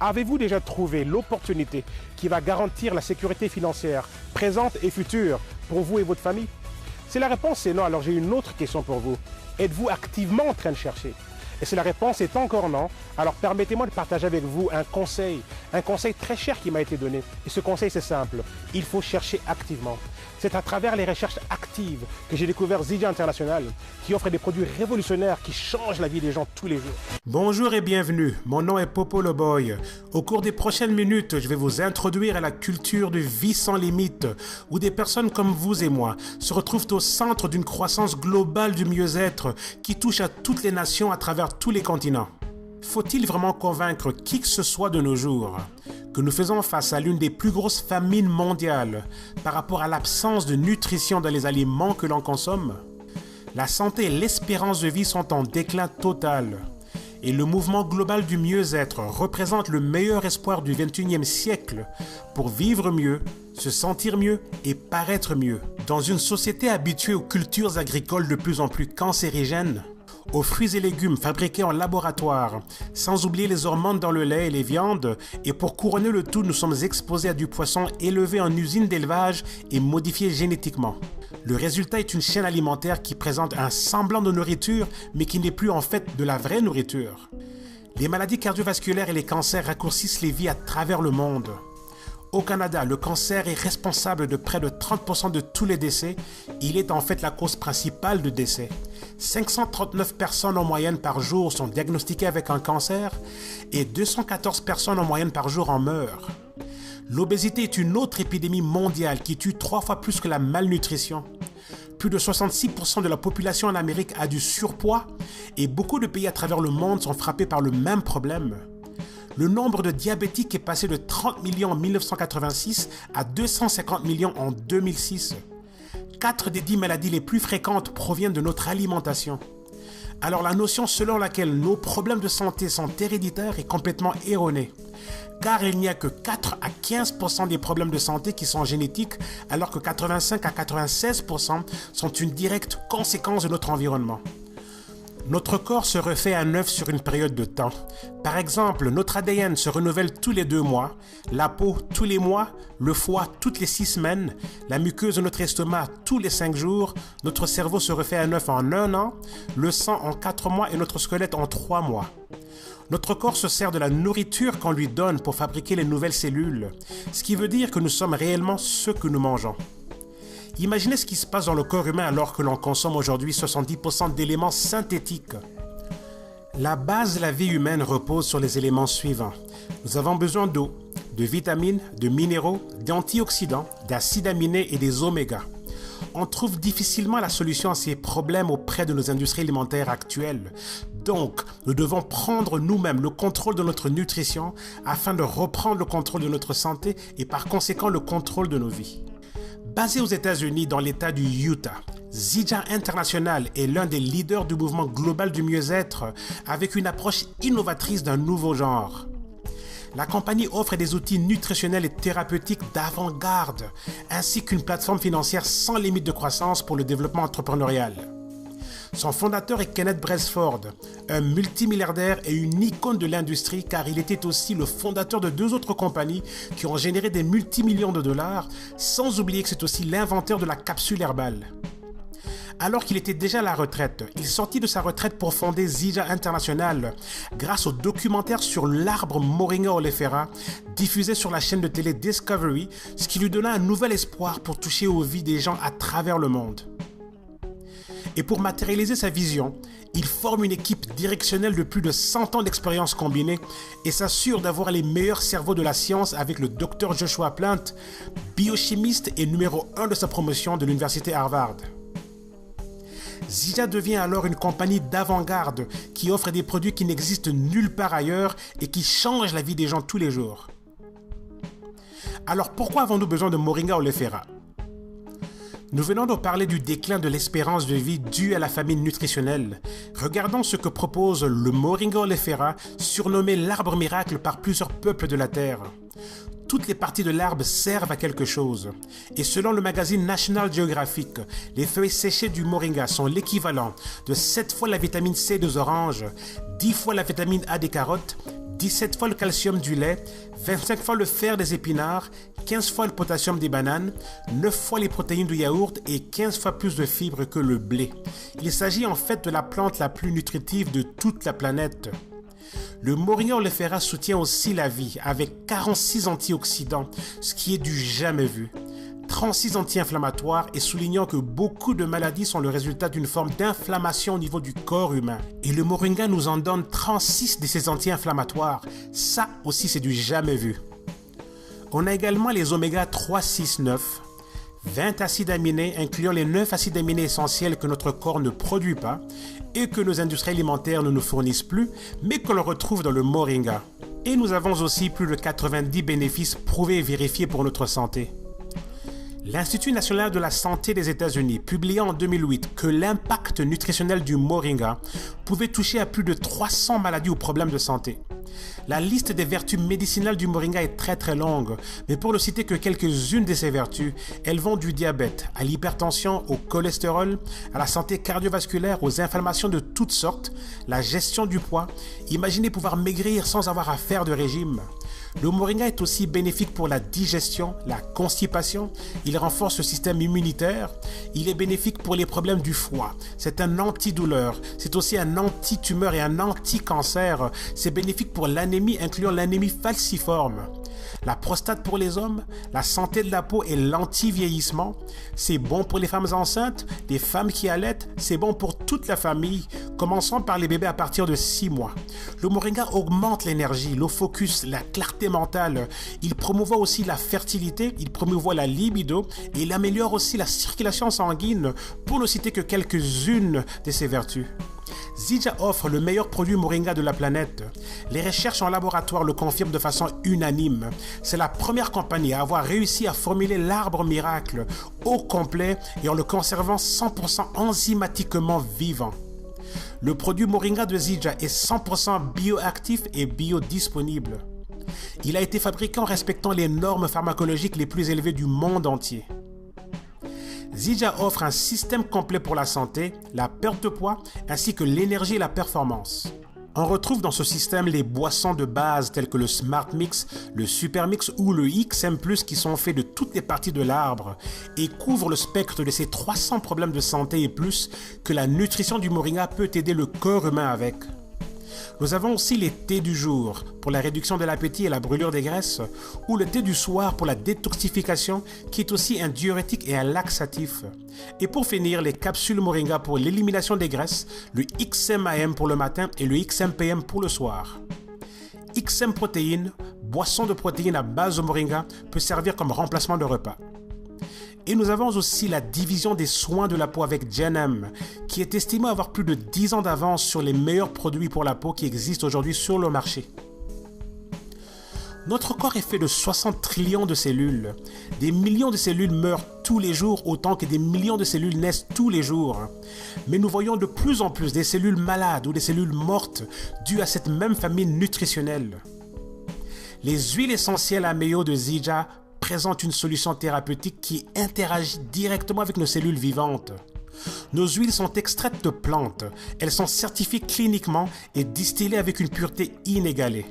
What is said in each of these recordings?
Avez-vous déjà trouvé l'opportunité qui va garantir la sécurité financière présente et future pour vous et votre famille? Si la réponse est non, alors j'ai une autre question pour vous. Êtes-vous activement en train de chercher? Et si la réponse est encore non, alors permettez-moi de partager avec vous un conseil très cher qui m'a été donné. Et ce conseil, c'est simple. Il faut chercher activement. C'est à travers les recherches actives que j'ai découvert Zijia International, qui offre des produits révolutionnaires qui changent la vie des gens tous les jours. Bonjour et bienvenue, mon nom est Popo le Boy. Au cours des prochaines minutes, je vais vous introduire à la culture de vie sans limite, où des personnes comme vous et moi se retrouvent au centre d'une croissance globale du mieux-être qui touche à toutes les nations à travers tous les continents. Faut-il vraiment convaincre qui que ce soit de nos jours que nous faisons face à l'une des plus grosses famines mondiales par rapport à l'absence de nutrition dans les aliments que l'on consomme? La santé et l'espérance de vie sont en déclin total. Et le mouvement global du mieux-être représente le meilleur espoir du XXIe siècle pour vivre mieux, se sentir mieux et paraître mieux. Dans une société habituée aux cultures agricoles de plus en plus cancérigènes, aux fruits et légumes fabriqués en laboratoire, sans oublier les hormones dans le lait et les viandes, et pour couronner le tout, nous sommes exposés à du poisson élevé en usine d'élevage et modifié génétiquement. Le résultat est une chaîne alimentaire qui présente un semblant de nourriture, mais qui n'est plus en fait de la vraie nourriture. Les maladies cardiovasculaires et les cancers raccourcissent les vies à travers le monde. Au Canada, le cancer est responsable de près de 30% de tous les décès. Il est en fait la cause principale de décès. 539 personnes en moyenne par jour sont diagnostiquées avec un cancer et 214 personnes en moyenne par jour en meurent. L'obésité est une autre épidémie mondiale qui tue 3 fois plus que la malnutrition. Plus de 66% de la population en Amérique a du surpoids et beaucoup de pays à travers le monde sont frappés par le même problème. Le nombre de diabétiques est passé de 30 millions en 1986 à 250 millions en 2006. 4 des 10 maladies les plus fréquentes proviennent de notre alimentation. Alors la notion selon laquelle nos problèmes de santé sont héréditaires est complètement erronée. Car il n'y a que 4 à 15% des problèmes de santé qui sont génétiques, alors que 85 à 96% sont une directe conséquence de notre environnement. Notre corps se refait à neuf sur une période de temps. Par exemple, notre ADN se renouvelle tous les 2 mois, la peau tous les mois, le foie toutes les 6 semaines, la muqueuse de notre estomac tous les 5 jours, notre cerveau se refait à neuf en 1 an, le sang en 4 mois et notre squelette en 3 mois. Notre corps se sert de la nourriture qu'on lui donne pour fabriquer les nouvelles cellules, ce qui veut dire que nous sommes réellement ce que nous mangeons. Imaginez ce qui se passe dans le corps humain alors que l'on consomme aujourd'hui 70% d'éléments synthétiques. La base de la vie humaine repose sur les éléments suivants. Nous avons besoin d'eau, de vitamines, de minéraux, d'antioxydants, d'acides aminés et des oméga. On trouve difficilement la solution à ces problèmes auprès de nos industries alimentaires actuelles. Donc, nous devons prendre nous-mêmes le contrôle de notre nutrition afin de reprendre le contrôle de notre santé et par conséquent le contrôle de nos vies. Basé aux États-Unis dans l'État du Utah, Zijia International est l'un des leaders du mouvement global du mieux-être avec une approche innovatrice d'un nouveau genre. La compagnie offre des outils nutritionnels et thérapeutiques d'avant-garde, ainsi qu'une plateforme financière sans limite de croissance pour le développement entrepreneurial. Son fondateur est Kenneth Brailsford, un multimilliardaire et une icône de l'industrie car il était aussi le fondateur de 2 autres compagnies qui ont généré des multimillions de dollars, sans oublier que c'est aussi l'inventeur de la capsule herbale. Alors qu'il était déjà à la retraite, il sortit de sa retraite pour fonder Zijia International grâce au documentaire sur l'arbre Moringa oleifera diffusé sur la chaîne de télé Discovery, ce qui lui donna un nouvel espoir pour toucher aux vies des gens à travers le monde. Et pour matérialiser sa vision, il forme une équipe directionnelle de plus de 100 ans d'expérience combinée et s'assure d'avoir les meilleurs cerveaux de la science avec le Dr Joshua Plant, biochimiste et numéro 1 de sa promotion de l'université Harvard. Zijia devient alors une compagnie d'avant-garde qui offre des produits qui n'existent nulle part ailleurs et qui changent la vie des gens tous les jours. Alors pourquoi avons-nous besoin de Moringa oleifera ? Nous venons de parler du déclin de l'espérance de vie due à la famine nutritionnelle. Regardons ce que propose le Moringa oleifera, surnommé l'arbre miracle par plusieurs peuples de la Terre. toutes les parties de l'arbre servent à quelque chose. Et selon le magazine National Geographic, les feuilles séchées du moringa sont l'équivalent de 7 fois la vitamine C des oranges, 10 fois la vitamine A des carottes, 17 fois le calcium du lait, 25 fois le fer des épinards, 15 fois le potassium des bananes, 9 fois les protéines du yaourt et 15 fois plus de fibres que le blé. Il s'agit en fait de la plante la plus nutritive de toute la planète. Le moringa oleifera soutient aussi la vie avec 46 antioxydants, ce qui est du jamais vu. 36 anti-inflammatoires et soulignant que beaucoup de maladies sont le résultat d'une forme d'inflammation au niveau du corps humain. Et le moringa nous en donne 36 de ces anti-inflammatoires. Ça aussi c'est du jamais vu. On a également les oméga 3, 6, 9, 20 acides aminés incluant les 9 acides aminés essentiels que notre corps ne produit pas et que nos industries alimentaires ne nous fournissent plus, mais que l'on retrouve dans le moringa. Et nous avons aussi plus de 90 bénéfices prouvés et vérifiés pour notre santé. L'Institut national de la santé des États-Unis publia en 2008 que l'impact nutritionnel du moringa pouvait toucher à plus de 300 maladies ou problèmes de santé. La liste des vertus médicinales du moringa est très longue, mais pour ne citer que quelques-unes de ces vertus, elles vont du diabète à l'hypertension, au cholestérol, à la santé cardiovasculaire, aux inflammations de toutes sortes, la gestion du poids. Imaginez pouvoir maigrir sans avoir à faire de régime. Le moringa est aussi bénéfique pour la digestion, la constipation, il renforce le système immunitaire, il est bénéfique pour les problèmes du foie, c'est un antidouleur, c'est aussi un anti-tumeur et un anti-cancer, c'est bénéfique pour l'anémie incluant l'anémie falciforme. La prostate pour les hommes, la santé de la peau et l'anti-vieillissement, c'est bon pour les femmes enceintes, les femmes qui allaitent, c'est bon pour toute la famille, commençant par les bébés à partir de 6 mois. Le moringa augmente l'énergie, le focus, la clarté mentale, il promouvoit aussi la fertilité, il promouvoit la libido et il améliore aussi la circulation sanguine, pour ne citer que quelques-unes de ses vertus. Zija offre le meilleur produit moringa de la planète. Les recherches en laboratoire le confirment de façon unanime. C'est la première compagnie à avoir réussi à formuler l'arbre miracle au complet et en le conservant 100% enzymatiquement vivant. Le produit moringa de Zija est 100% bioactif et biodisponible. Il a été fabriqué en respectant les normes pharmacologiques les plus élevées du monde entier. Zija offre un système complet pour la santé, la perte de poids, ainsi que l'énergie et la performance. On retrouve dans ce système les boissons de base telles que le Smart Mix, le Super Mix ou le XM+, qui sont faits de toutes les parties de l'arbre et couvrent le spectre de ces 300 problèmes de santé et plus que la nutrition du moringa peut aider le corps humain avec. Nous avons aussi les thés du jour pour la réduction de l'appétit et la brûlure des graisses ou le thé du soir pour la détoxification qui est aussi un diurétique et un laxatif. Et pour finir, les capsules moringa pour l'élimination des graisses, le XMAM pour le matin et le XMPM pour le soir. XM Protéines, boisson de protéines à base de moringa, peut servir comme remplacement de repas. Et nous avons aussi la division des soins de la peau avec Gen-M, qui est estimé avoir plus de 10 ans d'avance sur les meilleurs produits pour la peau qui existent aujourd'hui sur le marché. Notre corps est fait de 60 trillions de cellules. Des millions de cellules meurent tous les jours autant que des millions de cellules naissent tous les jours. Mais nous voyons de plus en plus des cellules malades ou des cellules mortes dues à cette même famine nutritionnelle. Les huiles essentielles à méo de Zija présente une solution thérapeutique qui interagit directement avec nos cellules vivantes. Nos huiles sont extraites de plantes, elles sont certifiées cliniquement et distillées avec une pureté inégalée.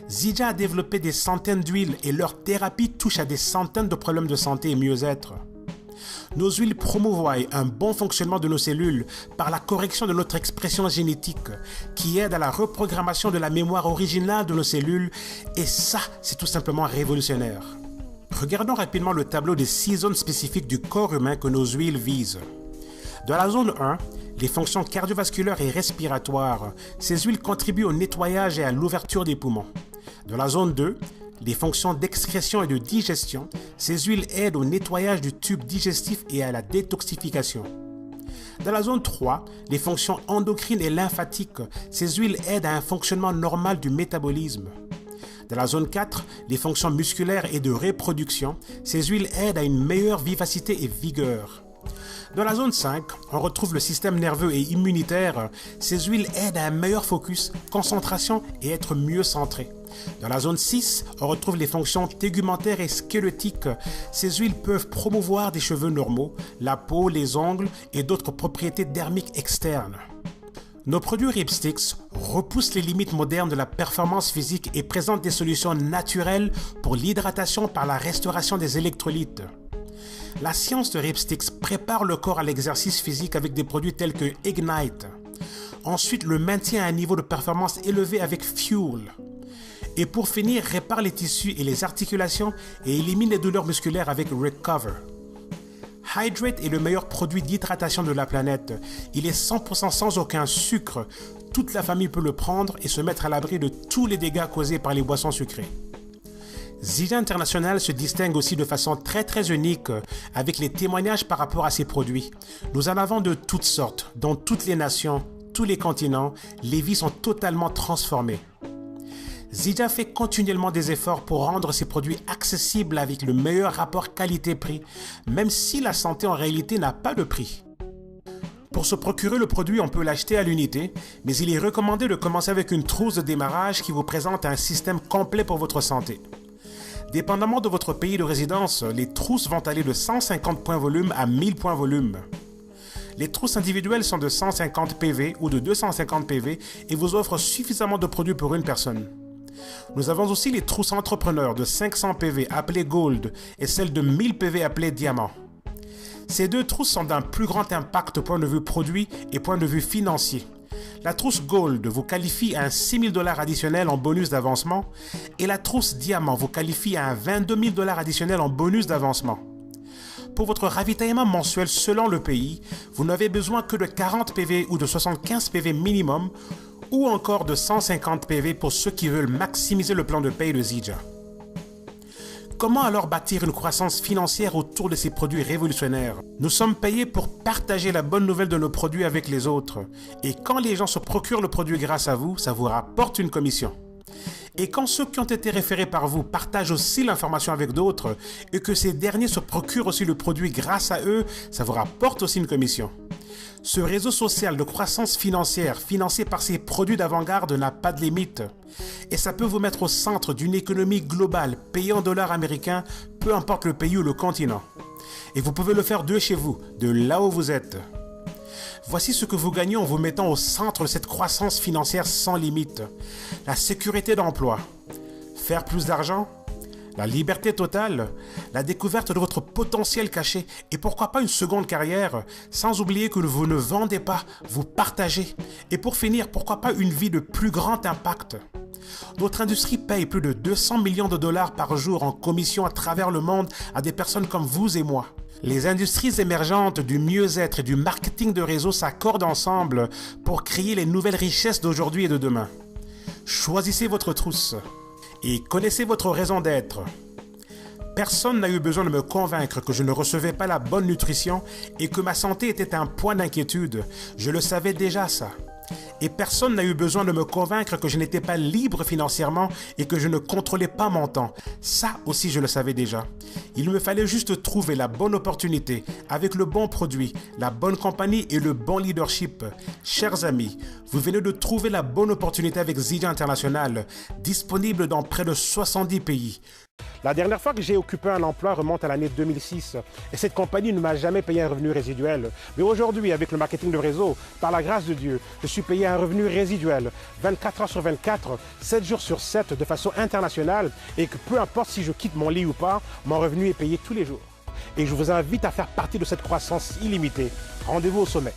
Zija a développé des centaines d'huiles et leur thérapie touche à des centaines de problèmes de santé et mieux-être. Nos huiles promouvoient un bon fonctionnement de nos cellules par la correction de notre expression génétique qui aide à la reprogrammation de la mémoire originale de nos cellules et ça, c'est tout simplement révolutionnaire. Regardons rapidement le tableau des 6 zones spécifiques du corps humain que nos huiles visent. Dans la zone 1, les fonctions cardiovasculaires et respiratoires, ces huiles contribuent au nettoyage et à l'ouverture des poumons. Dans la zone 2, les fonctions d'excrétion et de digestion, ces huiles aident au nettoyage du tube digestif et à la détoxification. Dans la zone 3, les fonctions endocrines et lymphatiques, ces huiles aident à un fonctionnement normal du métabolisme. Dans la zone 4, les fonctions musculaires et de reproduction, ces huiles aident à une meilleure vivacité et vigueur. Dans la zone 5, on retrouve le système nerveux et immunitaire. Ces huiles aident à un meilleur focus, concentration et être mieux centré. Dans la zone 6, on retrouve les fonctions tégumentaires et squelettiques. Ces huiles peuvent promouvoir des cheveux normaux, la peau, les ongles et d'autres propriétés dermiques externes. Nos produits Ripstix repoussent les limites modernes de la performance physique et présentent des solutions naturelles pour l'hydratation par la restauration des électrolytes. La science de Ripstix prépare le corps à l'exercice physique avec des produits tels que Ignite. Ensuite, le maintient à un niveau de performance élevé avec Fuel. Et pour finir, répare les tissus et les articulations et élimine les douleurs musculaires avec Recover. Hydrate est le meilleur produit d'hydratation de la planète. Il est 100% sans aucun sucre. Toute la famille peut le prendre et se mettre à l'abri de tous les dégâts causés par les boissons sucrées. Zydja International se distingue aussi de façon très unique avec les témoignages par rapport à ses produits. Nous en avons de toutes sortes, dans toutes les nations, tous les continents. Les vies sont totalement transformées. Zydja fait continuellement des efforts pour rendre ses produits accessibles avec le meilleur rapport qualité-prix, même si la santé en réalité n'a pas de prix. Pour se procurer le produit, on peut l'acheter à l'unité, mais il est recommandé de commencer avec une trousse de démarrage qui vous présente un système complet pour votre santé. Dépendamment de votre pays de résidence, les trousses vont aller de 150 points volume à 1000 points volume. Les trousses individuelles sont de 150 PV ou de 250 PV et vous offrent suffisamment de produits pour une personne. Nous avons aussi les trousses entrepreneurs de 500 PV appelées Gold et celles de 1000 PV appelées Diamant. Ces deux trousses sont d'un plus grand impact point de vue produit et point de vue financier. La trousse Gold vous qualifie à un 6 000 $ additionnel en bonus d'avancement et la trousse Diamant vous qualifie à un 22 000 $ additionnel en bonus d'avancement. Pour votre ravitaillement mensuel selon le pays, vous n'avez besoin que de 40 PV ou de 75 PV minimum ou encore de 150 PV pour ceux qui veulent maximiser le plan de paye de Zydja. Comment alors bâtir une croissance financière autour de ces produits révolutionnaires? Nous sommes payés pour partager la bonne nouvelle de nos produits avec les autres. Et quand les gens se procurent le produit grâce à vous, ça vous rapporte une commission. Et quand ceux qui ont été référés par vous partagent aussi l'information avec d'autres et que ces derniers se procurent aussi le produit grâce à eux, ça vous rapporte aussi une commission. Ce réseau social de croissance financière financé par ces produits d'avant-garde n'a pas de limite. Et ça peut vous mettre au centre d'une économie globale payée en dollars américains, peu importe le pays ou le continent. Et vous pouvez le faire de chez vous, de là où vous êtes. Voici ce que vous gagnez en vous mettant au centre de cette croissance financière sans limite. La sécurité d'emploi, faire plus d'argent, la liberté totale, la découverte de votre potentiel caché et pourquoi pas une seconde carrière, sans oublier que vous ne vendez pas, vous partagez. Et pour finir, pourquoi pas une vie de plus grand impact. Notre industrie paye plus de 200 millions de dollars par jour en commission à travers le monde à des personnes comme vous et moi. Les industries émergentes du mieux-être et du marketing de réseau s'accordent ensemble pour créer les nouvelles richesses d'aujourd'hui et de demain. Choisissez votre trousse et connaissez votre raison d'être. Personne n'a eu besoin de me convaincre que je ne recevais pas la bonne nutrition et que ma santé était un point d'inquiétude. Je le savais déjà ça. Et personne n'a eu besoin de me convaincre que je n'étais pas libre financièrement et que je ne contrôlais pas mon temps. Ça aussi, je le savais déjà. Il me fallait juste trouver la bonne opportunité, avec le bon produit, la bonne compagnie et le bon leadership. Chers amis, vous venez de trouver la bonne opportunité avec Zydja International, disponible dans près de 70 pays. La dernière fois que j'ai occupé un emploi remonte à l'année 2006 et cette compagnie ne m'a jamais payé un revenu résiduel. Mais aujourd'hui, avec le marketing de réseau, par la grâce de Dieu, je suis payé un revenu résiduel 24 heures sur 24, 7 jours sur 7 de façon internationale et que peu importe si je quitte mon lit ou pas, mon revenu est payé tous les jours. Et je vous invite à faire partie de cette croissance illimitée. Rendez-vous au sommet.